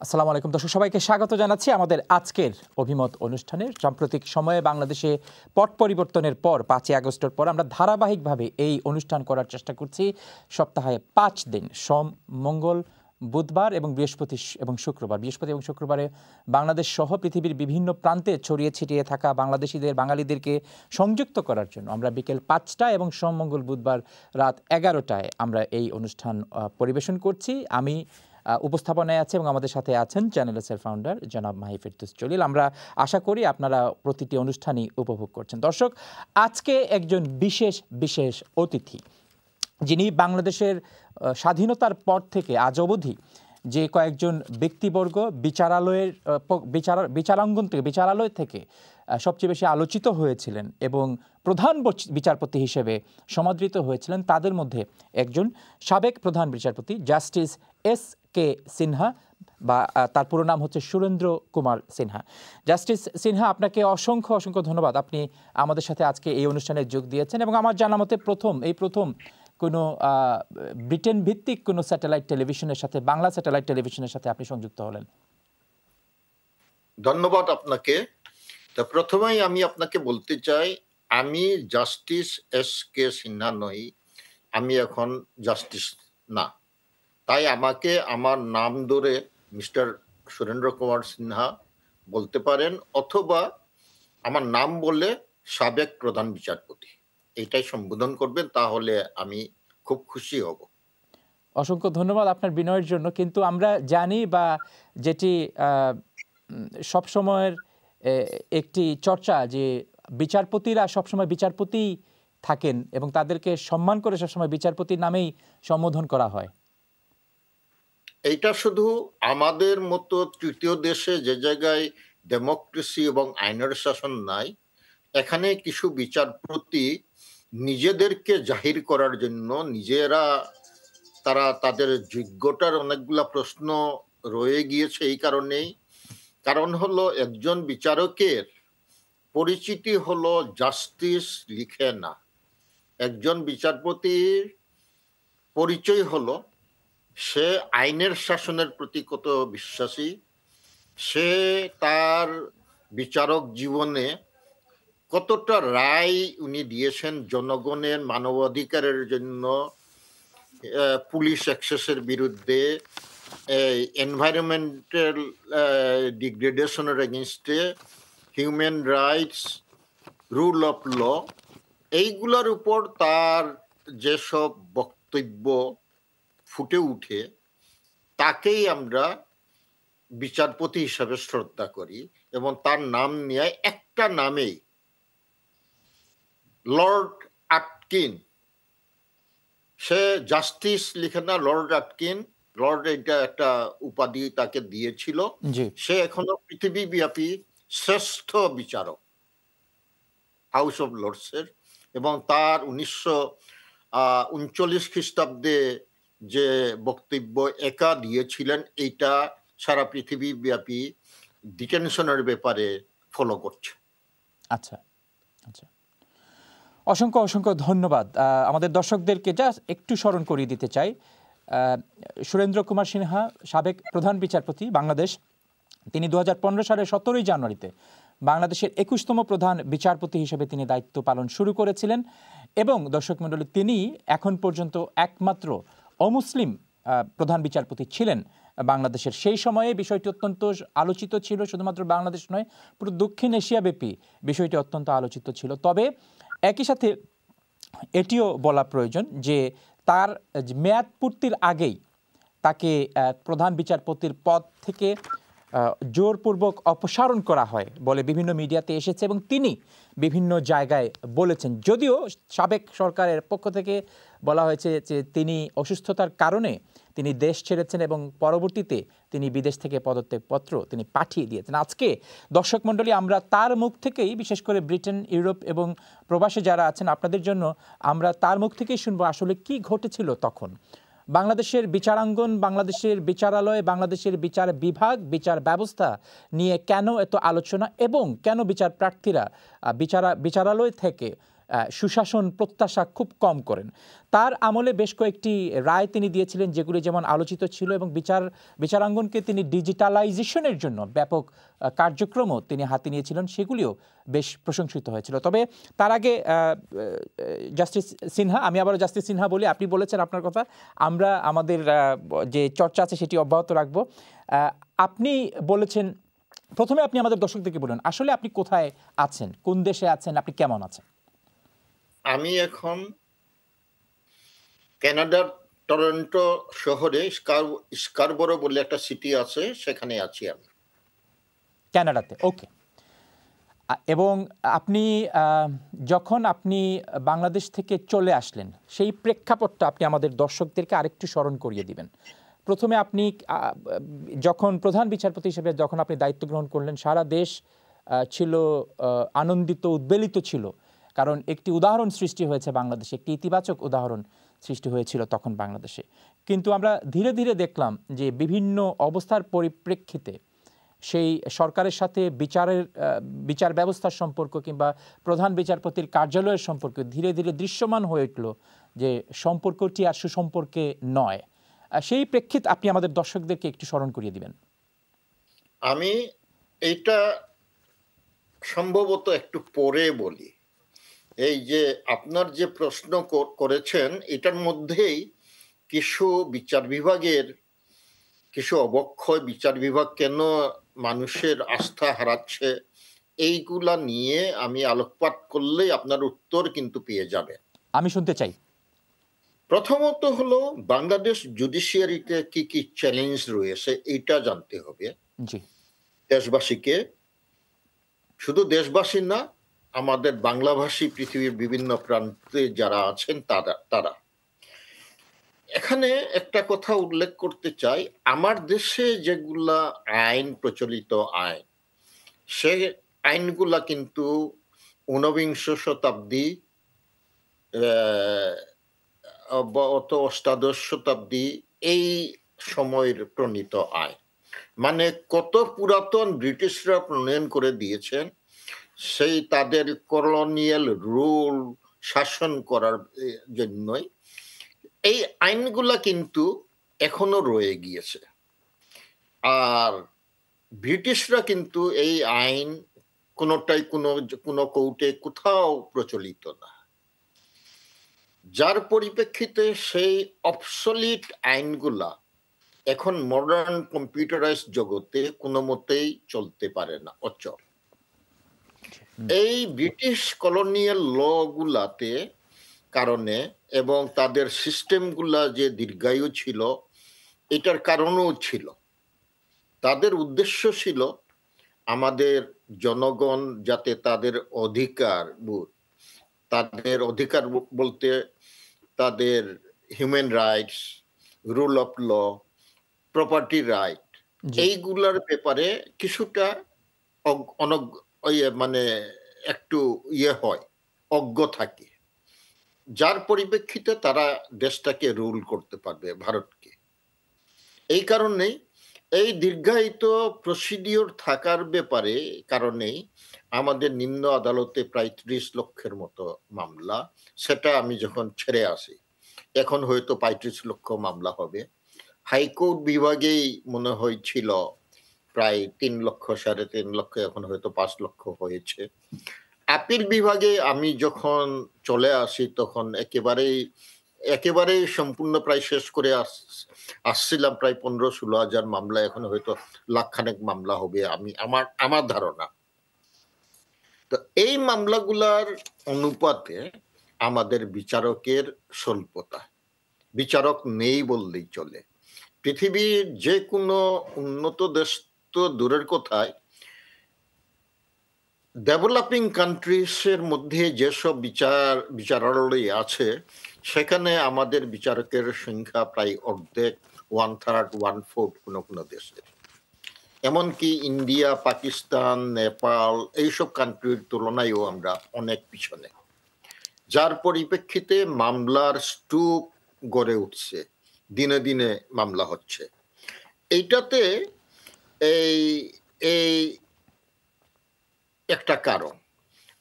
আসসালামু আলাইকুম দর্শক, সবাইকে স্বাগত জানাচ্ছি আমাদের আজকের অভিমত অনুষ্ঠানে। সাম্প্রতিক সময়ে বাংলাদেশে পট পরিবর্তনের পর ৫ই আগস্টের পর আমরা ধারাবাহিকভাবে এই অনুষ্ঠান করার চেষ্টা করছি। সপ্তাহে ৫ দিন, সোম, মঙ্গল, বুধবার এবং বৃহস্পতি এবং শুক্রবার। বৃহস্পতি এবং শুক্রবারে বাংলাদেশ সহ পৃথিবীর বিভিন্ন প্রান্তে ছড়িয়ে ছিটিয়ে থাকা বাংলাদেশিদের, বাঙালিদেরকে সংযুক্ত করার জন্য আমরা বিকেল ৫টায় এবং সোম, মঙ্গল, বুধবার রাত ১১টায় আমরা এই অনুষ্ঠান পরিবেশন করছি। আমি উপস্থাপনায় আছে এবং আমাদের সাথে আছেন চ্যানেলসের ফাউন্ডার জনাব মাহি ফেরদৌস জলিল। আমরা আশা করি আপনারা প্রতিটি অনুষ্ঠানই উপভোগ করছেন। দর্শক, আজকে একজন বিশেষ অতিথি, যিনি বাংলাদেশের স্বাধীনতার পর থেকে আজ অবধি যে কয়েকজন ব্যক্তিবর্গ বিচারালয় থেকে সবচেয়ে বেশি আলোচিত হয়েছিলেন এবং প্রধান বিচারপতি হিসেবে সমাদৃত হয়েছিলেন, তাদের মধ্যে একজন সাবেক প্রধান বিচারপতি জাস্টিস এস.কে. সিনহা, বা তার পুরো নাম হচ্ছে সুরেন্দ্র কুমার সিনহা। জাস্টিস সিনহা, আপনাকে অসংখ্য ধন্যবাদ। আপনি আমাদের সাথে আজকে এই অনুষ্ঠানে যোগ দিয়েছেন এবং আমার জানা মতে প্রথম কোনো ব্রিটেন ভিত্তিক কোনো স্যাটেলাইট টেলিভিশনের সাথে, বাংলা স্যাটেলাইট টেলিভিশনের সাথে আপনি সংযুক্ত হলেন। ধন্যবাদ আপনাকে। তো প্রথমেই আমি আপনাকে বলতে চাই, আমি জাস্টিস এস.কে. সিনহা নই, আমি এখন জাস্টিস না। তাই আমাকে আমার নাম ধরে মিস্টার সুরেন্দ্র কুমার সিনহা বলতে পারেন, অথবা আমার নাম বলে সাবেক প্রধান বিচারপতি এইটাই সম্বোধন করবেন, তাহলে আমি খুব খুশি হব। অসংখ্য ধন্যবাদ আপনার বিনয়ের জন্য। কিন্তু আমরা জানি, বা যেটি সবসময়ের একটি চর্চা, যে বিচারপতিরা সবসময় বিচারপতি থাকেন এবং তাদেরকে সম্মান করে সবসময় বিচারপতির নামেই সম্বোধন করা হয়। এইটা শুধু আমাদের মতো তৃতীয় দেশে, যে জায়গায় ডেমোক্রেসি এবং আইনের শাসন নাই, এখানে কিছু বিচারপতি নিজেদেরকে জাহির করার জন্য তারা তাদের যোগ্যতার অনেকগুলা প্রশ্ন রয়ে গিয়েছে। এই কারণ হলো, একজন বিচারকের পরিচিতি হলো জাস্টিস লিখে না, একজন বিচারপতির পরিচয় হলো সে আইনের শাসনের প্রতি কত বিশ্বাসী, সে তার বিচারক জীবনে কতটা রায় উনি দিয়েছেন জনগণের মানবাধিকারের জন্য, পুলিশ এক্সেসের বিরুদ্ধে, এনভায়রনমেন্টাল ডিগ্রেডেশনের এগেনস্টে, human rights, rule of law, এইগুলোর উপর তার যেসব বক্তব্য ফুটে উঠে, তাকেই আমরা বিচারপতি হিসাবে শ্রদ্ধা করি। এবং তার নাম নিয়ে একটা নামেই, লর্ড আটকিন, সে জাস্টিস লিখে না, লর্ড আটকিন, লর্ড এটা একটা উপাধি তাকে দিয়েছিল। সে এখনো পৃথিবীব্যাপী শ্রেষ্ঠ বিচারক হাউস অফ লর্ডসের, এবং তার 1939 খ্রিস্টাব্দে যে বক্তব্য একা দিয়েছিলেন, এইটা সারা পৃথিবীব্যাপী ডিটেনশনের ব্যাপারে ফলো করছে। আচ্ছা, অসংখ্য ধন্যবাদ। আমাদের দর্শকদেরকে জাস্ট একটু স্মরণ করিয়ে দিতে চাই, সুরেন্দ্র কুমার সিনহা সাবেক প্রধান বিচারপতি বাংলাদেশ। তিনি 2015 সালের 17ই জানুয়ারিতে বাংলাদেশের 21তম প্রধান বিচারপতি হিসেবে তিনি দায়িত্ব পালন শুরু করেছিলেন এবং দর্শক মণ্ডলী, তিনি এখন পর্যন্ত একমাত্র অমুসলিম প্রধান বিচারপতি ছিলেন বাংলাদেশের। সেই সময়ে বিষয়টি অত্যন্ত আলোচিত ছিল, শুধুমাত্র বাংলাদেশ নয়, পুরো দক্ষিণ এশিয়াব্যাপী বিষয়টি অত্যন্ত আলোচিত ছিল। তবে একই সাথে এটিও বলা প্রয়োজন যে তার মেয়াদ পূর্তির আগেই তাকে প্রধান বিচারপতির পদ থেকে জোরপূর্বক অপসারণ করা হয় বলে বিভিন্ন মিডিয়াতে এসেছে এবং তিনি বিভিন্ন জায়গায় বলেছেন। যদিও সাবেক সরকারের পক্ষ থেকে বলা হয়েছে যে তিনি অসুস্থতার কারণে তিনি দেশ ছেড়েছেন এবং পরবর্তীতে তিনি বিদেশ থেকে পদত্যাগপত্র তিনি পাঠিয়ে দিয়েছেন। আজকে দর্শক মণ্ডলী, আমরা তার মুখ থেকেই, বিশেষ করে ব্রিটেন, ইউরোপ এবং প্রবাসে যারা আছেন আপনাদের জন্য, আমরা তার মুখ থেকেই শুনবো আসলে কি ঘটেছিল তখন বাংলাদেশের বিচারাঙ্গন, বাংলাদেশের বিচারালয়, বাংলাদেশের বিচার বিভাগ, বিচার ব্যবস্থা নিয়ে কেন এত আলোচনা এবং কেন বিচার প্রার্থীরা বিচারালয় থেকে সুশাসন প্রত্যাশা খুব কম করেন। তার আমলে বেশ কয়েকটি রায় তিনি দিয়েছিলেন যেগুলি যেমন আলোচিত ছিল, এবং বিচারাঙ্গনকে তিনি ডিজিটালাইজেশনের জন্য ব্যাপক কার্যক্রমও তিনি হাতে নিয়েছিলেন, সেগুলিও বেশ প্রশংসিত হয়েছিল। তবে তার আগে জাস্টিস সিনহা, আমি আবারও জাস্টিস সিনহা বলি, আপনি বলেছেন আপনার কথা, আমরা আমাদের যে চর্চা আছে সেটি অব্যাহত রাখবো। আপনি বলেছেন, প্রথমে আপনি আমাদের দর্শকদেরকে বলুন আসলে আপনি কোথায় আছেন, কোন দেশে আছেন, আপনি কেমন আছেন? আমি এখন কানাডার টরন্টো শহরে স্কারবরো বলে একটা সিটি আছে, সেখানে আছি আমি, কানাডাতে। ওকে। এবং আপনি যখন আপনি বাংলাদেশ থেকে চলে আসলেন সেই প্রেক্ষাপটটা আপনি আমাদের দর্শকদেরকে আরেকটু স্মরণ করিয়ে দিবেন। প্রথমে আপনি যখন প্রধান বিচারপতি হিসেবে যখন আপনি দায়িত্ব গ্রহণ করলেন, সারা দেশ ছিল আনন্দিত, উদ্বেলিত ছিল, কারণ একটি উদাহরণ সৃষ্টি হয়েছে বাংলাদেশে, একটি ইতিবাচক উদাহরণ সৃষ্টি হয়েছিল তখন বাংলাদেশে। কিন্তু আমরা ধীরে ধীরে দেখলাম যে বিভিন্ন অবস্থার পরিপ্রেক্ষিতে সেই সরকারের সাথে বিচার ব্যবস্থার সম্পর্ক কিংবা প্রধান বিচারপতির কার্যালয়ের সম্পর্ক ধীরে ধীরে দৃশ্যমান হয়ে উঠল যে সম্পর্কটি আর সুসম্পর্কে নয়। সেই প্রেক্ষিত আপনি আমাদের দর্শকদেরকে একটু স্মরণ করিয়ে দিবেন। আমি এইটা সম্ভবত একটু পরে বলি। এই যে আপনার যে প্রশ্ন করেছেন, এটার মধ্যেই কিছু বিচার বিভাগের কিছু অবক্ষয়, বিচার বিভাগ কেন মানুষের আস্থা হারাচ্ছে, এইগুলা নিয়ে আমি আলোকপাত করলেই আপনার উত্তর কিন্তু পেয়ে যাবে। আমি শুনতে চাই। প্রথমত হলো বাংলাদেশ জুডিশিয়ারিতে কি কি চ্যালেঞ্জ রয়েছে এইটা জানতে হবে জি। দেশবাসীকে, শুধু দেশবাসী না, আমাদের বাংলাভাষী পৃথিবীর বিভিন্ন প্রান্তে যারা আছেন তারা। এখানে একটা কথা উল্লেখ করতে চাই, আমার দেশে যেগুলা আইন প্রচলিত আইন, সে আইনগুলা কিন্তু ঊনবিংশ শতাব্দী অষ্টাদশ শতাব্দী এই সময়ের প্রণীত আইন, মানে কত পুরাতন ব্রিটিশরা প্রণয়ন করে দিয়েছেন, সেই তাদের কলোনিয়াল রুল শাসন করার জন্যই এই আইনগুলা কিন্তু এখনো রয়ে গিয়েছে। আর ব্রিটিশরা কিন্তু এই আইন কোনোটাই কোনো কোর্টে কোথাও প্রচলিত না, যার পরিপ্রেক্ষিতে সেই অবসলিট আইনগুলা এখন মডার্ন কম্পিউটারাইজ জগতে কোনো মতেই চলতে পারে না, অচল। এই ব্রিটিশ কলোনিয়াল ল গুলাতে কারণে এবং তাদের সিস্টেমগুলা যে দীর্ঘায়ু ছিল, এটার কারণও ছিল, তাদের উদ্দেশ্য ছিল আমাদের জনগণ যাতে তাদের অধিকার বলতে তাদের human rights, rule of law, property right, এইগুলার ব্যাপারে কিছুটা মানে একটু হয়, অজ্ঞ থাকে, যার পরিপ্রেক্ষিতে তারা দেশটাকে রুল করতে পারবে, ভারতকে। এই কারণেই এই দীর্ঘায়িত প্রসিডিওর থাকার ব্যাপারে কারণেই আমাদের নিম্ন আদালতে প্রায় 30 লক্ষের মতো মামলা, সেটা আমি যখন ছেড়ে আসি এখন হয়তো 35 লক্ষ মামলা হবে। হাইকোর্ট বিভাগেই মনে হয়েছিল প্রায় 3 লক্ষ, 3.5 লক্ষ, এখন হয়তো 5 লক্ষ হয়েছে। আপিল বিভাগে আমি যখন চলে আসি তখন একেবারেই সম্পূর্ণ প্রায় শেষ করে আসছিলাম, প্রায় 15-16 হাজার মামলা, এখন হয়তো লাখখানেক মামলা হবে আমার ধারণা। তো এই মামলাগুলার অনুপাতে আমাদের বিচারকের স্বল্পতা, বিচারক নেই বললেই চলে। পৃথিবীর যে কোনো উন্নত দেশ তো দূরের কথায়, ডেভেলপিং কান্ট্রিজের মধ্যে যেসব বিচারালয় আছে সেখানে আমাদের বিচারকের সংখ্যা প্রায় অর্ধেক, 1/3, 1/4 কোনো দেশে। এমনকি ইন্ডিয়া, পাকিস্তান, নেপাল এইসব কান্ট্রির তুলনায়ও আমরা অনেক পিছনে, যার পরিপ্রেক্ষিতে মামলার স্তূপ গড়ে উঠছে, দিনে দিনে মামলা হচ্ছে। এইটাতে এই একটা কারণ।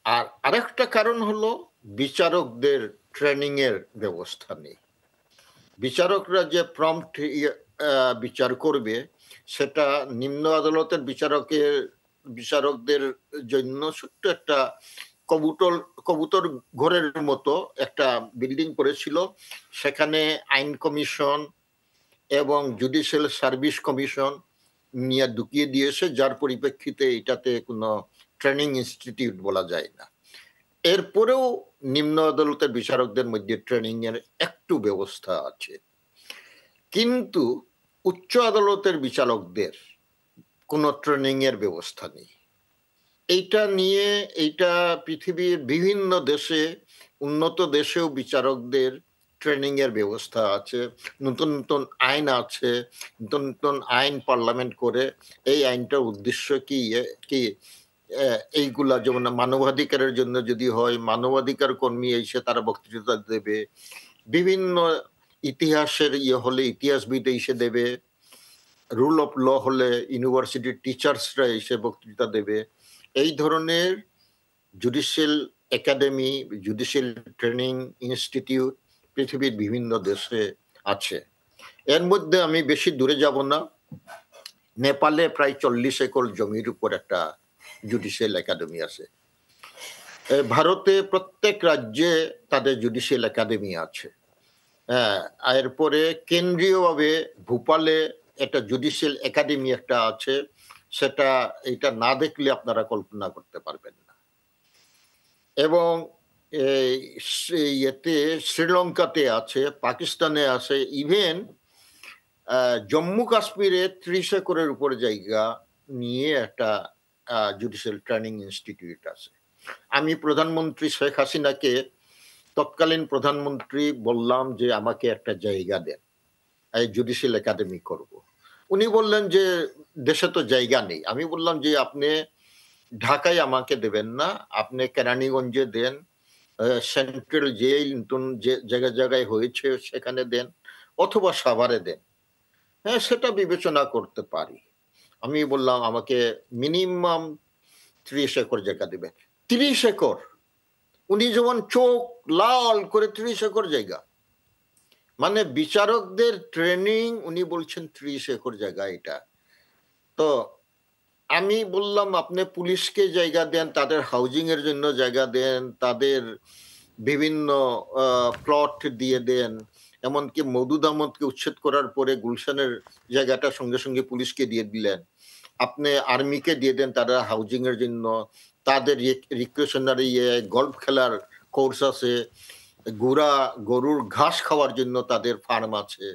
আর আরেকটা কারণ হলো বিচারকদের ট্রেনিং এর ব্যবস্থা নেই। বিচারকরা যে প্রম্পট বিচার করবে সেটা নিম্ন আদালতের বিচারকদের জন্য ছোট্ট একটা কবুতর ঘরের মতো একটা বিল্ডিং করেছিল। সেখানে আইন কমিশন এবং জুডিশিয়াল সার্ভিস কমিশন নিয়ে ঢুকিয়ে দিয়েছে, যার পরিপ্রেক্ষিতে এটাতে কোনো ট্রেনিং ইনস্টিটিউট বলা যায় না। এরপরেও নিম্ন আদালতের বিচারকদের মধ্যে ট্রেনিং এর একটু ব্যবস্থা আছে, কিন্তু উচ্চ আদালতের বিচারকদের কোনো ট্রেনিং এর ব্যবস্থা নেই। এইটা পৃথিবীর বিভিন্ন দেশে, উন্নত দেশেও বিচারকদের ট্রেনিং এর ব্যবস্থা আছে, নতুন নতুন আইন আছে, নতুন নতুন আইন পার্লামেন্ট করে। এই আইনটার উদ্দেশ্য কি এইগুলা যেমন মানবাধিকারের জন্য যদি হয়, মানবাধিকার কর্মী এসে তারা বক্তৃতা দেবে, বিভিন্ন ইতিহাসের হলে ইতিহাসবিদ এসে দেবে, রুল অফ ল হলে ইউনিভার্সিটির টিচার্সরা এসে বক্তৃতা দেবে। এই ধরনের judicial academy, judicial training institute পৃথিবীর বিভিন্ন দেশে আছে। এর মধ্যে আমি বেশি দূরে যাব না, নেপালে প্রায় 40 একর জমির উপর একটা জুডিশিয়াল একাডেমি আছে। ভারতে প্রত্যেক রাজ্যে তাদের জুডিশিয়াল একাডেমি আছে। এরপরে কেন্দ্রীয়ভাবে ভোপালে একটা জুডিশিয়াল একাডেমি একটা আছে, সেটা এটা না দেখলে আপনারা কল্পনা করতে পারবেন না। এবং এতে শ্রীলঙ্কাতে আছে, পাকিস্তানে আছে, ইভেন জম্মু কাশ্মীরে 30 একরের উপর জায়গা নিয়ে একটা জুডিশিয়াল ট্রেনিং ইনস্টিটিউট আছে। আমি প্রধানমন্ত্রী শেখ হাসিনাকে, তৎকালীন প্রধানমন্ত্রী, বললাম যে আমাকে একটা জায়গা দেন, এই জুডিশিয়াল একাডেমি করব। উনি বললেন যে দেশে তো জায়গা নেই। আমি বললাম যে আপনি ঢাকায় আমাকে দেবেন না, আপনি কেরানীগঞ্জে দেন, সেন্ট্রাল জেল নতুন যে জায়গায় হয়েছে সেখানে দেন, অথবা সাভারে দেন। হ্যাঁ, সেটা বিবেচনা করতে পারি। আমি বললাম আমাকে মিনিমাম 30 একর জায়গা দেবেন। 30 একর! উনি যেমন চোখ লাল করে, 30 একর জায়গা, মানে বিচারকদের ট্রেনিং, উনি বলছেন 30 একর জায়গা এটা। তো আমি বললাম আপনি পুলিশকে জায়গা দেন, তাদের হাউজিং এর জন্য জায়গা দেন, তাদের বিভিন্ন প্লট দিয়ে দেন, এমনকি মওদুদ আহমদকে উচ্ছেদ করার পরে গুলশানের জায়গাটা সঙ্গে সঙ্গে পুলিশকে দিয়ে দিলেন। আপনি আর্মিকে দিয়ে দেন তারা হাউজিং এর জন্য, তাদের রিক্রিয়েশনারি গল্ফ খেলার কোর্স আছে, গরুর ঘাস খাওয়ার জন্য তাদের ফার্ম আছে,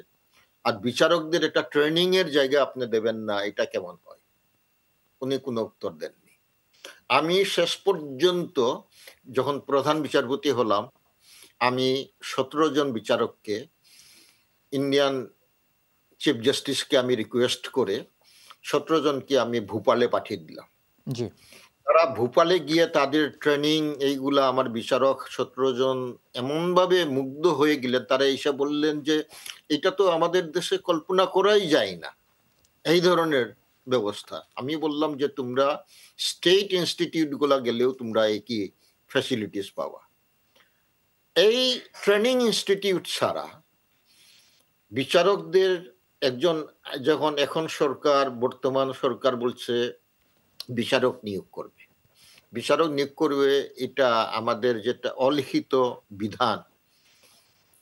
আর বিচারকদের একটা ট্রেনিং এর জায়গা আপনি দেবেন না, এটা কেমন হয়? উনি কোনো উত্তর দেননি। আমি শেষ পর্যন্ত যখন প্রধান বিচারপতি হলাম, আমি 17 জন বিচারককে, ইন্ডিয়ান চিফ জাস্টিসকে আমি রিকোয়েস্ট করে 17 জনকে আমি ভোপালে পাঠিয়ে দিলাম। জি। তারা ভোপালে গিয়ে তাদের ট্রেনিং এইগুলা, আমার বিচারক 17 জন এমনভাবে মুগ্ধ হয়ে গেলেন, তারা এসে বললেন যে এটা তো আমাদের দেশে কল্পনা করাই যায় না, এই ধরনের ব্যবস্থা। আমি বললাম যে তোমরা স্টেট ইনস্টিটিউট গুলা গেলেও তোমরা একই ফ্যাসিলিটিস পাওয়া। এই ট্রেনিং ইনস্টিটিউট ছাড়া বিচারকদের এখন সরকার, বর্তমান সরকার বলছে বিচারক নিয়োগ করবে, এটা আমাদের যেটা অলিখিত বিধান।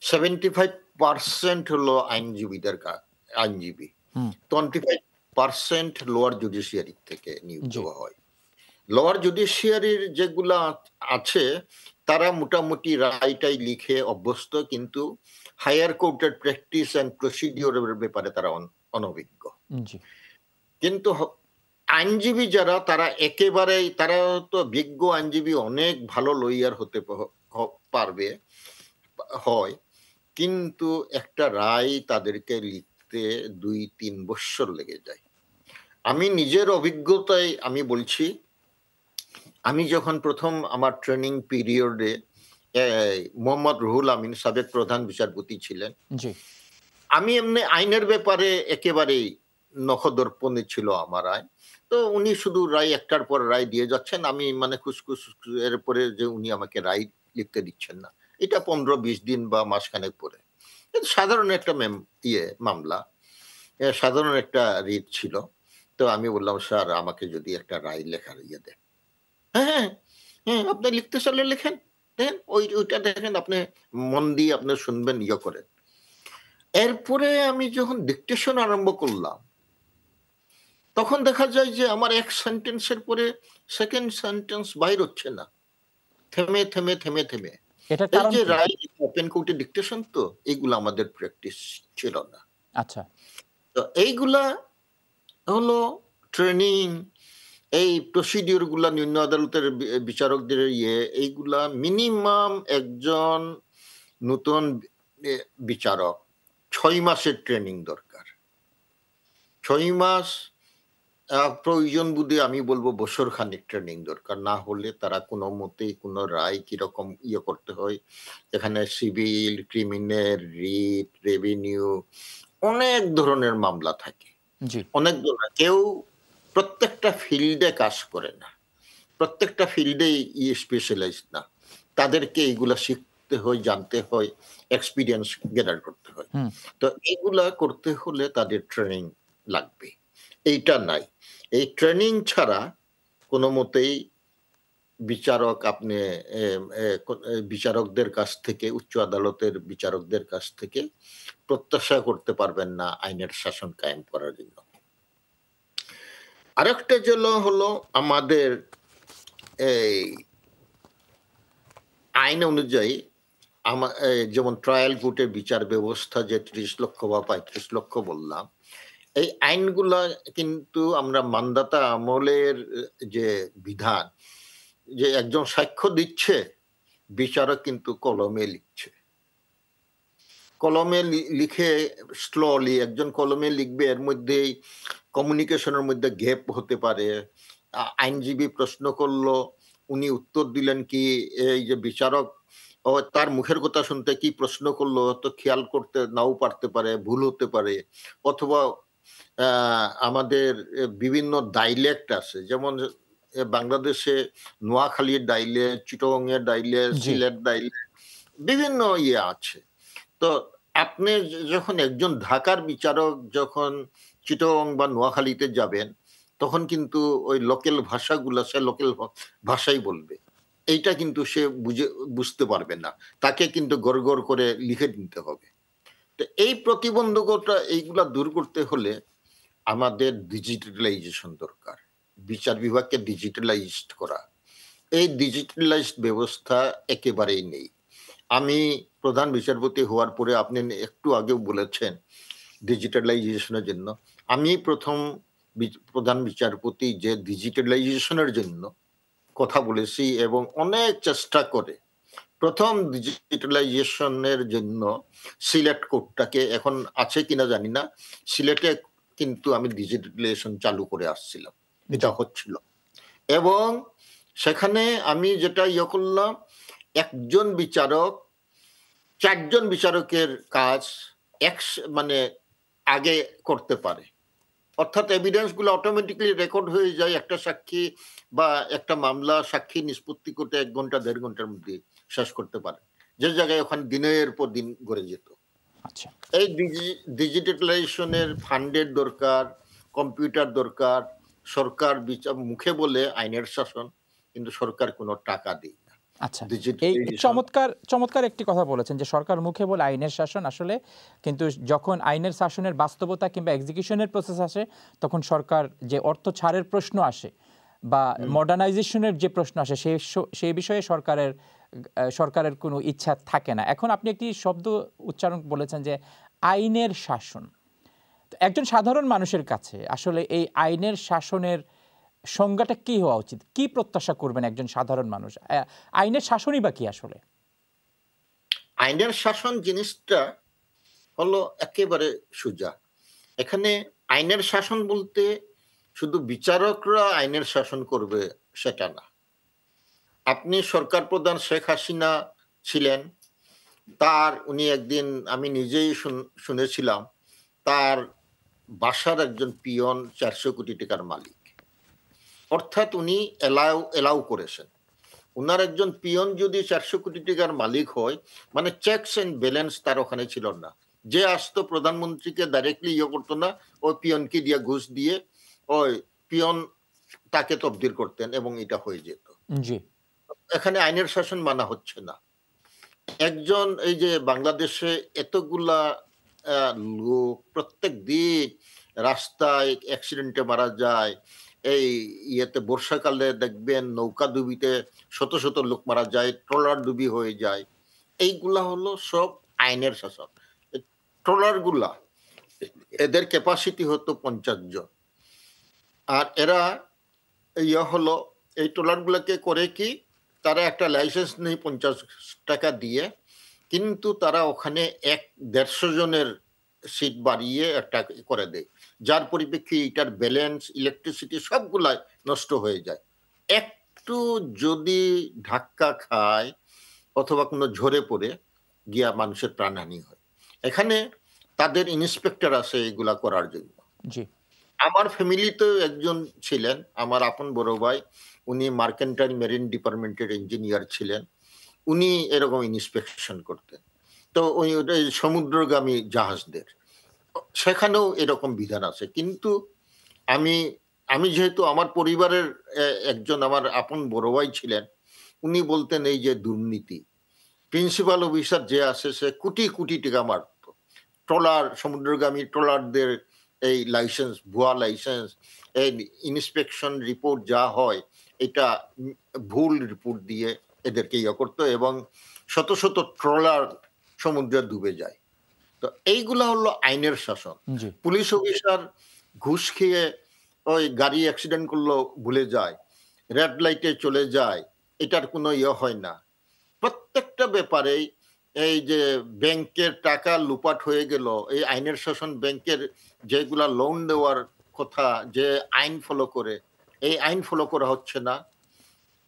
75% হলো আইনজীবী, 25% লোয়ার জুডিশিয়ারি থেকে নিয়োগ দেওয়া হয়। লোয়ার জুডিশিয়ারির যেগুলা আছে তারা মোটামুটি রায়টাই লিখে অভ্যস্ত, কিন্তু হায়ার কোর্টের প্র্যাকটিস এন্ড প্রসিডিওরের ব্যাপারে তারা অনভিজ্ঞ। কিন্তু আইনজীবী যারা, তারা তো বিজ্ঞ আইনজীবী, অনেক ভালো লয়ার হতে পারবে হয়, কিন্তু একটা রায় তাদেরকে লিখতে 2-3 বছর লেগে যায়। আমি নিজের অভিজ্ঞতায় আমি বলছি, আমি যখন প্রথম আমার ট্রেনিং পিরিয়ডে মোহাম্মদ রুহুল আমিন সাবেক প্রধান বিচারপতি ছিলেন, আমি এমনি আইনের ব্যাপারে একেবারেই নখদর্পণে ছিল আমার আইন। তো উনি শুধু রায় একটার পর রায় দিয়ে যাচ্ছেন, আমি মানে খুশখুশ এর পরে যে উনি আমাকে রায় লিখতে দিচ্ছেন না। এটা 15-20 দিন বা মাসখানেক পরে। সাধারণ একটা মামলা, সাধারণ একটা রিট ছিল। তো আমি বললাম, স্যার আমাকে যদি একটা রায় লেখার দেন। হ্যাঁ, হ্যাঁ, আপনি লিখতে চাইলে লেখেন। দেখেন ওইটা দেখেন, আপনি মন দিয়ে আপনি শুনবেন, করেন। এরপরে আমি যখন ডিকটেশন আরম্ভ করলাম, তখন দেখা যায় যে আমার এক সেন্টেন্সের পরে সেকেন্ড সেন্টেন্স বাইর হচ্ছে না। থেমে, থেমে, থেমে, থেমে। এটার এই কারণ যে কি? রায় ওপেন কোর্টে ডিকটেশন, তো এইগুলো আমাদের প্র্যাকটিস ছিল না। আচ্ছা। তো এইগুলা হলো ট্রেনিং, এই প্রসিডিউর গুলা নিম্ন আদালতের বিচারকদের এইগুলা মিনিমাম একজন নতুন বিচারক 6 মাসের ট্রেনিং দরকার। 6 মাস, প্রয়োজন বুঝে আমি বলবো বছর খানিক ট্রেনিং দরকার। না হলে তারা কোনো মতেই কোনো রায় কিরকম করতে হয়, এখানে সিভিল, ক্রিমিনাল, রিট, রেভিনিউ, অনেক ধরনের মামলা থাকে। জি। অনেক ধরনের, কেউ প্রত্যেকটা ফিল্ডে কাজ করে না, প্রত্যেকটা ফিল্ডে স্পেশালাইজ না। তাদেরকে এইগুলা শিখতে হয়, জানতে হয়, এক্সপিরিয়েন্স গেদার করতে হয়। তো এইগুলা করতে হলে তাদের ট্রেনিং লাগবে। এইটা নাই। এই ট্রেনিং ছাড়া কোনো মতেই বিচারক আপনি বিচারকদের কাছ থেকে, উচ্চ আদালতের বিচারকদের কাছ থেকে প্রত্যাশা করতে পারবেন না আইনের শাসন কায়েম করার জন্য। আরেকটা হলো আমাদের এই আইন অনুযায়ী যেমন ট্রায়াল কোর্টের বিচার ব্যবস্থা যে 30 লক্ষ বা 35 লক্ষ বললাম, এই আইনগুলা কিন্তু আমরা মানদাতা আমলের যে বিধান, যে একজন সাক্ষ্য দিচ্ছে, বিচারক কিন্তু কলমে লিখছে। কলমে লিখে স্লোলি, একজন কলমে লিখবে, এর মধ্যেই কমিউনিকেশনের মধ্যে গ্যাপ হতে পারে। আইনজীবী প্রশ্ন করলো, উনি উত্তর দিলেন কি, এই যে বিচারক তার মুখের কথা শুনতে কি প্রশ্ন করলো তো খেয়াল করতে নাও পারতে পারে, ভুল হতে পারে। অথবা আমাদের বিভিন্ন ডাইলেক্ট আছে, যেমন বাংলাদেশে নোয়াখালীর ডাইলেক্ট, চিটগং এর ডাইলেক্ট, সিলেট ডাইলেক্ট, বিভিন্ন আছে। তো আপনি যখন একজন ঢাকার বিচারক যখন চিটগং বা নোয়াখালীতে যাবেন, তখন কিন্তু ওই লোকাল ভাষাগুলো সে লোকাল ভাষাই বলবে। এইটা কিন্তু সে বুঝতে পারবে না, তাকে কিন্তু গড় করে লিখে নিতে হবে। তো এই প্রতিবন্ধকতা, এইগুলা দূর করতে হলে আমাদের ডিজিটালাইজেশন দরকার, বিচার বিভাগকে ডিজিটালাইজড করা। এই ডিজিটালাইজড ব্যবস্থা একেবারেই নেই। আমি প্রধান বিচারপতি হওয়ার পরে, আপনি একটু আগেও বলেছেন ডিজিটালাইজেশনের জন্য, আমি প্রথম প্রধান বিচারপতি যে ডিজিটালাইজেশনের জন্য কথা বলেছি এবং অনেক চেষ্টা করে প্রথম ডিজিটালাইজেশনের জন্য সিলেট কোর্টটাকে, এখন আছে কিনা জানি না, সিলেটে কিন্তু আমি ডিজিটালাইজেশন চালু করে আসছিলাম, এটা হচ্ছিল। এবং সেখানে আমি যেটা করলাম, একজন বিচারক 4 জন বিচারকের কাজ মানে আগে করতে পারে। অর্থাৎ এভিডেন্স গুলো অটোমেটিক্যালি রেকর্ড হয়ে যায়। একটা সাক্ষী বা একটা মামলা সাক্ষী নিষ্পত্তি করতে 1 ঘন্টা 1.5 ঘন্টার মধ্যে শেষ করতে পারে, যে জায়গায় ওখানে দিনের পর দিন গড়ে যেত। আচ্ছা। এই ডিজিটালাইজেশনের ফান্ডের দরকার, কম্পিউটার দরকার। সরকার মুখে বলে আইনের শাসন, কিন্তু সরকার কোনো টাকা দেয় না। আচ্ছা, এই চমৎকার একটি কথা বলেছেন যে সরকার মুখে বলে আইনের শাসন, আসলে কিন্তু যখন আইনের শাসনের বাস্তবতা কিংবা এক্সিকিউশনের প্রসেস আসে, তখন সরকার যে অর্থ ছাড়ের প্রশ্ন আসে বা মডার্নাইজেশনের যে প্রশ্ন আসে, সেই বিষয়ে সরকারের কোনো ইচ্ছা থাকে না। এখন আপনি একটি শব্দ উচ্চারণ বলেছেন যে আইনের শাসন। একজন সাধারণ মানুষের কাছে আসলে এই আইনের শাসনের সংজ্ঞাটা কি হওয়া উচিত? কি প্রত্যাশা করবেন একজন সাধারণ মানুষ? আইনের শাসনই বা কি আসলে? আইনের শাসন জিনিসটা হলো একেবারে সোজা। এখানে আইনের শাসন বলতে শুধু বিচারকরা আইনের শাসন করবে সেটা না। আপনি সরকার প্রধান শেখ হাসিনা ছিলেন, উনি একদিন, আমি নিজেই শুনেছিলাম, তার বাসার একজন পিয়ন 400 কোটি টাকার মালিক। অর্থাৎ উনি এলাও করেছেন। ওনার একজন পিয়ন যদি 400 কোটি টাকার মালিক হয়, মানে চেকস এন্ড ব্যালেন্স তার ওখানে ছিল না। যে আসতো প্রধানমন্ত্রীকে ডাইরেক্টলি করতো না, ওই পিয়নকে দিয়ে ঘুষ দিয়ে ওই পিয়ন তাকে তবদিল করতেন এবং এটা হয়ে যেত। জি এখানে আইনের শাসন মানা হচ্ছে না। একজন এই যে বাংলাদেশে এতগুলা লোক প্রত্যেক দিন রাস্তায় অ্যাক্সিডেন্টে মারা যায়, এই ইয়েতে বর্ষাকালে দেখবেন নৌকা ডুবিতে শত শত লোক মারা যায়, ট্রলার ডুবি হয়ে যায়। এইগুলা হলো সব আইনের শাসন। ট্রলার গুলা এদের ক্যাপাসিটি হতো 50 জন, আর এরা হলো এই ট্রলার গুলাকে করে কি, তারা একটা লাইসেন্স নেই 50 টাকা দিয়ে, কিন্তু তারা ওখানে 150 জনের সিট বাড়িয়ে একটা করে দেয়, যার পরিপ্রেক্ষিতে এটার ব্যালেন্স, ইলেকট্রিসিটি সবগুলাই নষ্ট হয়ে যায়। একটু যদি ধাক্কা খায় অথবা কোনো ঝরে পড়ে গিয়া মানুষের প্রাণহানি হয়। এখানে তাদের ইন্সপেক্টর আছে এগুলা করার জন্য। জি আমার ফ্যামিলিতেও একজন ছিলেন, আমার আপন বড় ভাই, উনি মার্কেন্টাইল মেরিন ডিপার্টমেন্টের ইঞ্জিনিয়ার ছিলেন। উনি এরকম ইন্সপেকশন করতেন। তো ওই সমুদ্রগামী জাহাজদের সেখানেও এরকম বিধান আছে। কিন্তু আমি আমি যেহেতু আমার পরিবারের একজন আমার আপন বড় ভাই ছিলেন, উনি বলতেন এই যে দুর্নীতি, প্রিন্সিপাল অফিসার যে আছে সে কোটি কোটি টাকা মারত। ট্রলার, সমুদ্রগামী ট্রলারদের এই লাইসেন্স, ভুয়া লাইসেন্স, এই ইন্সপেকশন রিপোর্ট যা হয় এটা ভুল রিপোর্ট দিয়ে এদেরকে করতো এবং শত শত ট্রলার সমুদ্রে ডুবে যায়। তো এইগুলা হলো আইনের শাসন। জি পুলিশ অফিসার ঘুষ খেয়ে ওই গাড়ি অ্যাক্সিডেন্ট করলো ভুলে যায়, রেড লাইটে চলে যায়, এটার কোনো হয় না। প্রত্যেকটা ব্যাপারেই এই যে ব্যাংকের টাকা লুপাট হয়ে গেল, এই আইনের শাসন, ব্যাংকের যেগুলা লোন দেওয়ার কথা, যে আইন ফলো করে, এই আইন ফলো করা হচ্ছে না,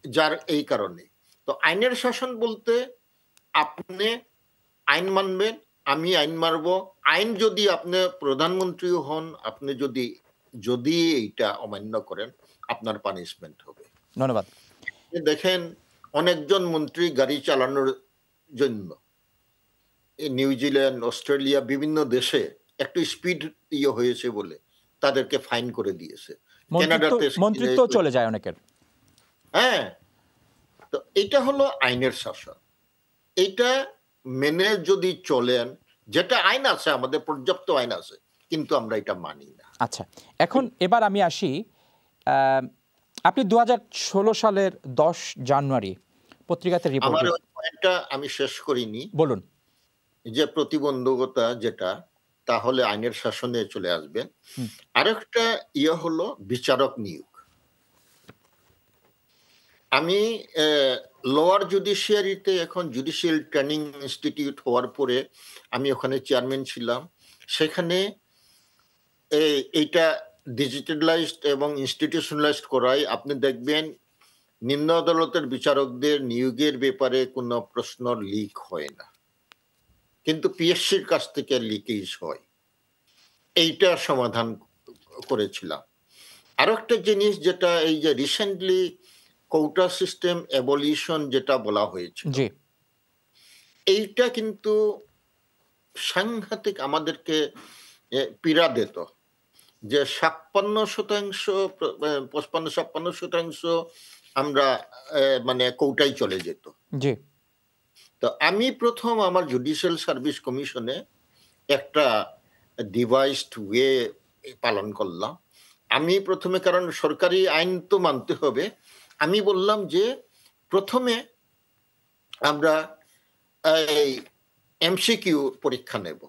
যার এই কারণে। তো আইনের শাসন বলতে আপনি আইন মানবেন, আমি আইন মানব। আইন যদি আপনি প্রধানমন্ত্রী হন, আপনি যদি যদি এইটা অমান্য করেন, আপনার পানিশমেন্ট হবে। ধন্যবাদ। দেখেন অনেকজন মন্ত্রী গাড়ি চালানোর জন্য নিউজিল্যান্ড, অস্ট্রেলিয়া, বিভিন্ন দেশে একটু স্পিড হয়েছে বলে তাদেরকে ফাইন করে দিয়েছে। কানাডাতে মন্ত্রিত্ব চলে যায় অনেকের। হ্যাঁ, তো এটা হলো আইনের শাসন। এটা মেনে যদি চলেন, যেটা আইন আছে, আমাদের পর্যাপ্ত আইন আছে, কিন্তু আমরা এটা মানি না। আচ্ছা, এখন এবার আমি আসি, আপনি 2016 সালের 10 জানুয়ারি পত্রিকাতে রিপোর্ট, আমার ওই পয়েন্টটা আমি শেষ করিনি। বলুন। যে প্রতিবন্ধকতা যেটা, তাহলে আইনের শাসনে চলে আসবেন। আরেকটা হলো বিচারক নিয়োগ। আমি লোয়ার জুডিশিয়ারিতে এখন জুডিশিয়াল ট্রেনিং ইনস্টিটিউট হওয়ার পরে আমি ওখানে চেয়ারম্যান ছিলাম। সেখানে এইটা ডিজিটালাইজড এবং ইনস্টিটিউশনালাইজড করায় আপনি দেখবেন নিম্ন আদালতের বিচারকদের নিয়োগের ব্যাপারে কোনো প্রশ্ন লিক হয় না, কিন্তু পিএসসির কাছ থেকে লিকেজ হয়। এইটা সমাধান করেছিলাম। আরো একটা জিনিস যেটা এই যে রিসেন্টলি কোটা সিস্টেম অ্যাবলিশন যেটা বলা হয়েছে, এইটা কিন্তু সাংঘাতিক আমাদেরকে পীড়া দিত। যে 56% আমরা মানে কোটায় চলে যেত। তো আমি প্রথম আমার জুডিশিয়াল সার্ভিস কমিশনে একটা ডিভাইসড ওয়ে পালন করলাম। আমি প্রথমে, কারণ সরকারি আইন তো মানতে হবে, আমি বললাম যে প্রথমে আমরা এই এমসিকিউ পরীক্ষা নেব।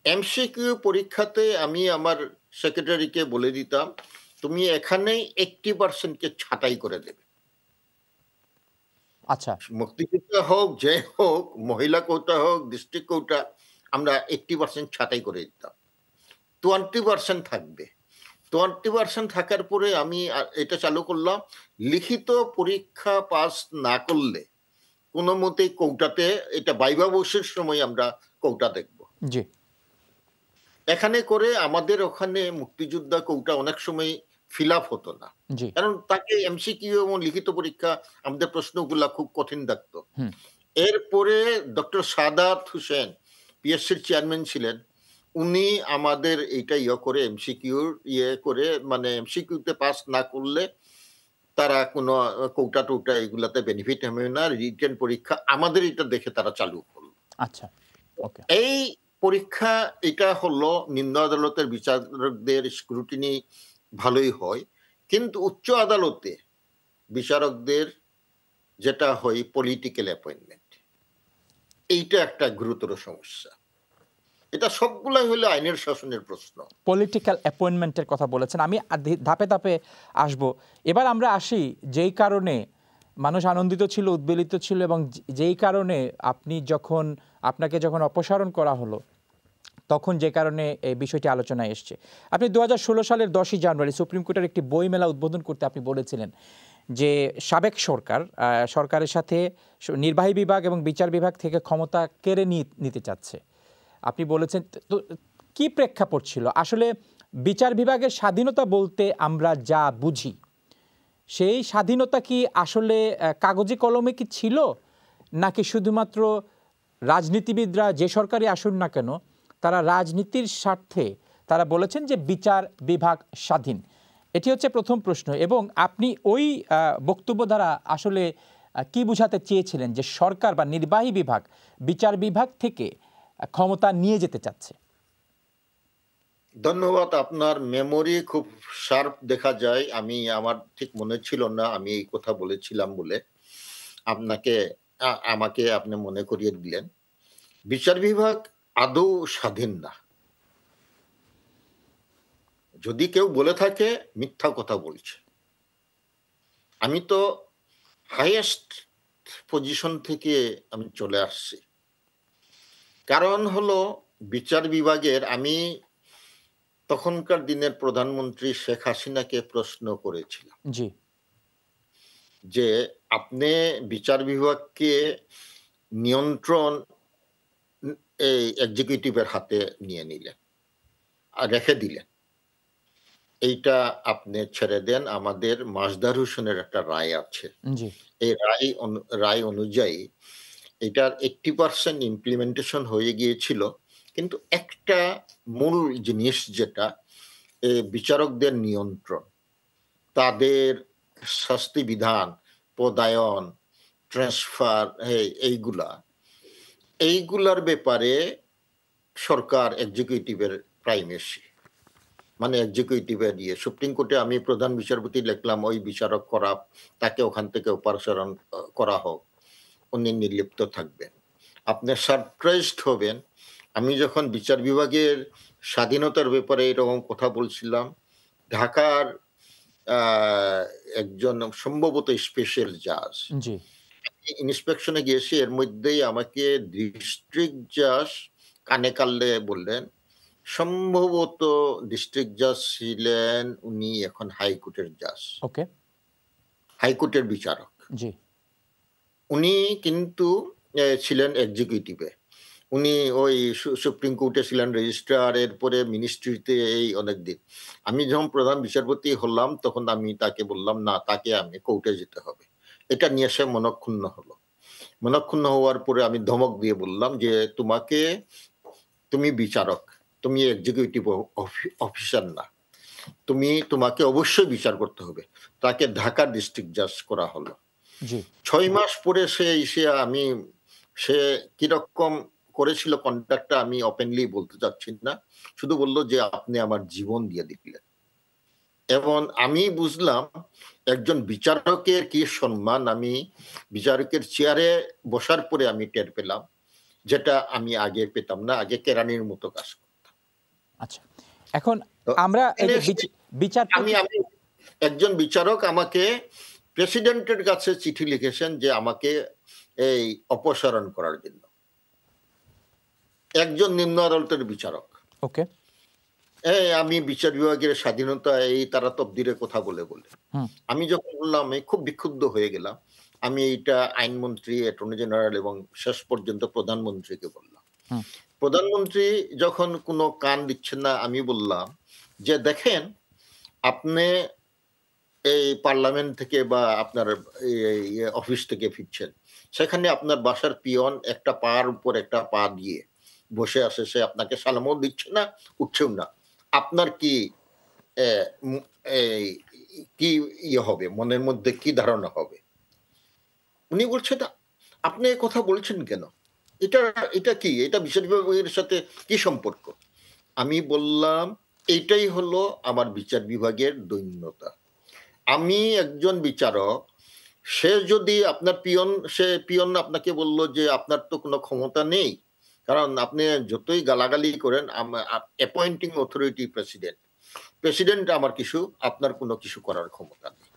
এমসিকিউ পরীক্ষাতে আমি আমার সেক্রেটারিকে বলে দিতাম, তুমি এখানেই 80%কে ছাঁটাই করে দেবে। আচ্ছা, মুক্তিযোদ্ধা হোক, যে হোক, মহিলা কোটা হোক, ডিস্ট্রিক্ট কোটা, আমরা 80% ছাঁটাই করে দিতাম, 20% থাকবে। 20% থাকার পরে আমি এটা চালু করলাম, লিখিত পরীক্ষা পাস না করলে কোনো মতেই কোটাতে, এটা বাইবা বর্ষের সময় আমরা কোটা দেখব। এখানে করে আমাদের ওখানে মুক্তিযোদ্ধা কোটা অনেক সময় ফিল আপ হতো না, জি কারণ তাকে এমসিকিউ এবং লিখিত পরীক্ষা আমাদের প্রশ্নগুলা খুব কঠিন লাগতো। হুম এরপরে ডক্টর সাদাত হোসেন পিএসসির চেয়ারম্যান ছিলেন, উনি আমাদের এইটা করে করে, মানে এমসিকিউতে পাস না করলে তারা কোনো কৌটা টৌটা এগুলাতে বেনিফিট হবে না, রিটেন পরীক্ষা আমাদের এটা দেখে তারা চালু করলো। আচ্ছা ওকে এই পরীক্ষা এটা হলো নিম্ন আদালতের বিচারকদের স্ক্রুটিনি ভালোই হয়, কিন্তু উচ্চ আদালতে বিচারকদের যেটা হয় পলিটিক্যাল অ্যাপয়েন্টমেন্ট, এইটা একটা গুরুতর সমস্যা। এটা সবগুলাই হলো আইনের শাসনের প্রশ্ন। পলিটিক্যাল অ্যাপয়েন্টমেন্টের কথা বলেছেন, আমি ধাপে ধাপে আসব। এবার আমরা আসি যেই কারণে মানুষ আনন্দিত ছিল, উদ্বেলিত ছিল, এবং যেই কারণে আপনাকে যখন অপসারণ করা হলো তখন যে কারণে এই বিষয়টি আলোচনায় এসছে। আপনি 2016 সালের 10ই জানুয়ারি সুপ্রিম কোর্টের একটি বইমেলা উদ্বোধন করতে আপনি বলেছিলেন যে সাবেক সরকারের সাথে নির্বাহী বিভাগ এবং বিচার বিভাগ থেকে ক্ষমতা কেড়ে নিতে চাচ্ছে। আপনি বলেছেন, তো কি প্রেক্ষাপট ছিল আসলে? বিচার বিভাগের স্বাধীনতা বলতে আমরা যা বুঝি, সেই স্বাধীনতা কি আসলে কাগজে কলমে কি ছিল, নাকি শুধুমাত্র রাজনীতিবিদরা যে সরকারি আসুন না কেন তারা রাজনীতির স্বার্থে তারা বলেছেন যে বিচার বিভাগ স্বাধীন? এটি হচ্ছে প্রথম প্রশ্ন। এবং আপনি ওই বক্তব্য দ্বারা আসলে কি বোঝাতে চেয়েছিলেন যে সরকার বা নির্বাহী বিভাগ বিচার বিভাগ থেকে ক্ষমতা নিয়ে যেতে চাচ্ছে? ধন্যবাদ, আপনার মেমোরি খুব শার্প দেখা যায়। আমার ঠিক মনে ছিল না আমি এই কথা বলেছিলাম বলে আমাকে আপনি মনে করিয়ে দিলেন। বিচার বিভাগ আদৌ স্বাধীন না। যদি কেউ বলে থাকে মিথ্যা কথা বলছে। আমি তো হাইয়েস্ট পজিশন থেকে আমি চলে আসছি। কারণ হলো বিচার বিভাগের, আমি তখনকার দিনের প্রধানমন্ত্রী শেখ হাসিনাকে প্রশ্ন করেছিলাম জি যে আপনি বিচার বিভাগকে নিয়ন্ত্রণ এই এক্সিকিউটিভের হাতে নিয়ে নিলেন আর রেখে দিলেন, এইটা আপনি ছেড়ে দেন, আমাদের মাজদার হোসেনের একটা রায় আছে, জি এই রায় অনুযায়ী এটার 80% ইমপ্লিমেন্টেশন হয়ে গিয়েছিল, কিন্তু একটা মূল জিনিস যেটা বিচারকদের নিয়ন্ত্রণ, তাদের শাস্তি বিধান, পদায়ন, ট্রান্সফার, এইগুলার ব্যাপারে সরকার এক্সিকিউটিভের প্রাইমেসি, মানে এক্সিকিউটিভে দিয়ে সুপ্রিম কোর্টে আমি প্রধান বিচারপতি লিখলাম ওই বিচারক করা, তাকে ওখান থেকে অপসারণ করা হোক, উনি নির্লিপ্ত থাকবেন। আপনি সারপ্রাইজড হবেন, আমি যখন বিচার বিভাগের স্বাধীনতার ব্যাপারে এরকম কথা বলছিলাম, ঢাকার একজন সম্ভবত স্পেশাল জাজ, জি ইন্সপেকশনে গিয়েছি, এর মধ্যেই আমাকে ডিস্ট্রিক্ট জাজ কানে কানলে বললেন, সম্ভবত ডিস্ট্রিক্ট জাজ ছিলেন উনি, এখন হাইকোর্টের জাজ, ওকে হাইকোর্টের বিচারক, জি উনি কিন্তু ছিলেন এক্সিকিউটিভে, উনি ওই সুপ্রিম কোর্টে ছিলেন রেজিস্ট্রার, এরপরে মিনিস্ট্রিতে এই অনেক দিন। আমি যখন প্রধান বিচারপতি হলাম তখন আমি তাকে বললাম না, তাকে আমি কোর্টে যেতে হবে, এটা নিয়ে সে মনক্ষুণ্ণ হলো। মনক্ষুণ্ণ হওয়ার পরে আমি ধমক দিয়ে বললাম যে তুমি বিচারক, তুমি এক্সিকিউটিভ অফিসার না, তোমাকে অবশ্যই বিচার করতে হবে। তাকে ঢাকা ডিস্ট্রিক্ট জাজ করা হলো। জি 6 মাস পরে সে সে কিরকম করেছিল কন্ট্যাক্টটা আমি ওপেনলি বলতে চাচ্ছি না, শুধু বলল যে আপনি আমার জীবন দিয়ে দিলেন। এবং আমি বুঝলাম একজন বিচারকের কি সম্মান, আমি বিচারকের চেয়ারে বসার পরে আমি টের পেলাম, যেটা আমি আগে পেতাম না, আগে কেরানির মতো কাজ করতাম। আচ্ছা, এখন তো আমরা বিচার আমি একজন বিচারক আমাকে প্রেসিডেন্টের কাছে চিঠি লিখেছেন যে আমাকে এই অপসারণ করার জন্য, একজন নিম্ন আদালতের বিচারক। ওকে আমি বিচার বিভাগের স্বাধীনতা তারা তবদিরের কথা বলে আমি যখন বললাম, আমি খুব বিক্ষুব্ধ হয়ে গেলাম। আমি এইটা আইনমন্ত্রী, অ্যাটর্নি জেনারেল এবং শেষ পর্যন্ত প্রধানমন্ত্রীকে বললাম। প্রধানমন্ত্রী যখন কোনো কান দিচ্ছেন না, আমি বললাম যে দেখেন, আপনি এই পার্লামেন্ট থেকে বা আপনার অফিস থেকে ফিরছেন, সেখানে আপনার বাসার পিয়ন একটা পার উপর একটা পা দিয়ে বসে আছে, সে আপনাকে সালামও দিচ্ছে না, উঠছেও না, আপনার কি কি ইয়ে হবে, মনের মধ্যে কি ধারণা হবে? উনি বলছেন আপনি কথা বলছেন কেন, এটা এটা কি, এটা বিচার বিভাগের সাথে কি সম্পর্ক? আমি বললাম এইটাই হলো আমার বিচার বিভাগের দৈন্যতা। আমি একজন বিচারক, সে যদি আপনার পিয়ন আপনাকে বলল যে আপনার তো কোনো ক্ষমতা নেই, কারণ আপনি যতই গালাগালি করেন, অ্যাপয়েন্টিং অথরিটি প্রেসিডেন্ট আমার আপনার কোনো কিছু করার ক্ষমতা নেই।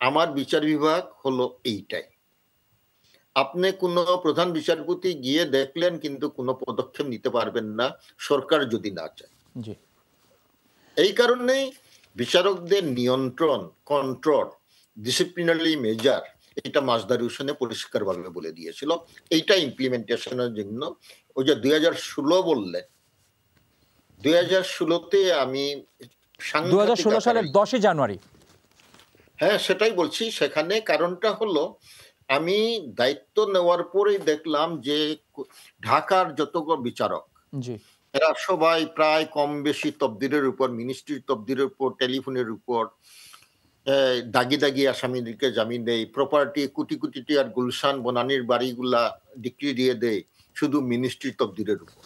আমার বিচার বিভাগ হলো এইটাই। আপনি কোনো প্রধান বিচারপতি গিয়ে দেখলেন কিন্তু কোনো পদক্ষেপ নিতে পারবেন না, সরকার যদি না চায়। এই কারণেই বিচারকদের নিয়ন্ত্রণ, কন্ট্রোল, ডিসিপ্লিনারি মেজার, এটা মাজদার হোসেনে পরিষ্কারভাবে বলে দিয়েছিল। এইটা ইমপ্লিমেন্টেশনের জন্য ওই যে 2016 বললে, 2016-তে আমি 2016 সালের 10 জানুয়ারি, হ্যাঁ সেটাই বলছি, সেখানে কারণটা হলো আমি দায়িত্ব নেওয়ার পরেই দেখলাম যে ঢাকার যতগুলো বিচারক, এরা সবাই প্রায় কম বেশি তবদিলের উপর, মিনিস্ট্রির তবদিলের উপর, টেলিফোনের উপর দাগি দাগি আসামিদেরকে জামিন দেয়, প্রপার্টি কোটি কোটি টাকার গুলশান বনানীর বাড়িগুলা ডিক্রি দিয়ে দেয় শুধু মিনিস্ট্রির তবদিলের উপর।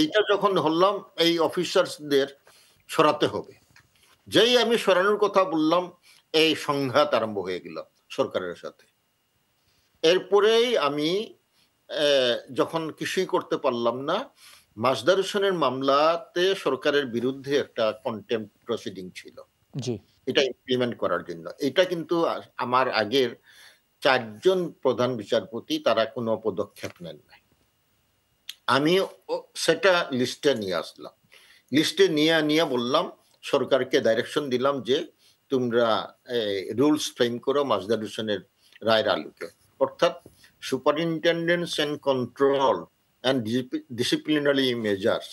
এইটা যখন হলাম এই অফিসারদের সরাতে হবে, যেই আমি সরানোর কথা বললাম এই সংঘাত আরম্ভ হয়ে গেল সরকারের সাথে। এরপরেই আমি যখন কিছুই করতে পারলাম না, মাজদার হোসেনের মামলাতে সরকারের বিরুদ্ধে একটা কন্টেম্পট প্রসিডিং ছিল, এটা ইমপ্লিমেন্ট করার জন্য। এটা কিন্তু আমার আগের 4 জন প্রধান বিচারপতি তারা কোনো পদক্ষেপ নেন নাই। আমি সেটা লিস্টে নিয়ে আসলাম, লিস্টে নিয়ে বললাম সরকারকে, ডাইরেকশন দিলাম যে তোমরা রুলস ফ্রেম করো মাজদার হোসেনের রায়ের আলোকে, অর্থাৎ superintendence and control and disciplinary measures,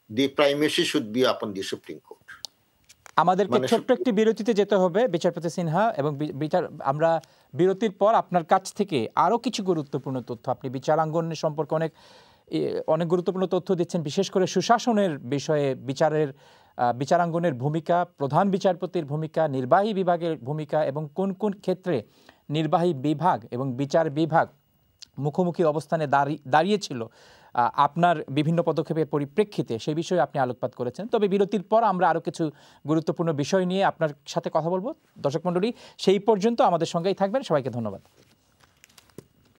the primacy should be upon the supreme court. আমাদেরকে ছোট্ট একটি বিরতিতে যেতে হবে বিচারপতি সিনহা, এবং আমরা বিরতির পর আপনার কাছ থেকে আরো কিছু গুরুত্বপূর্ণ তথ্য, আপনি বিচারাঙ্গনের সম্পর্কে অনেক গুরুত্বপূর্ণ তথ্য দিচ্ছেন, বিশেষ করে সুশাসনের বিষয়ে, বিচারাঙ্গনের ভূমিকা, প্রধান বিচারপতির ভূমিকা, নির্বাহী বিভাগের ভূমিকা, এবং কোন কোন ক্ষেত্রে নির্বাহী বিভাগ এবং বিচার বিভাগ মুখোমুখি অবস্থানে দাঁড়িয়েছিল আপনার বিভিন্ন পদক্ষেপের পরিপ্রেক্ষিতে, সেই বিষয়ে আপনি আলোকপাত করেছেন। তবে বিরতির পর আমরা আরও কিছু গুরুত্বপূর্ণ বিষয় নিয়ে আপনার সাথে কথা বলবো। দর্শক মণ্ডলী, সেই পর্যন্ত আমাদের সঙ্গেই থাকবেন। সবাইকে ধন্যবাদ।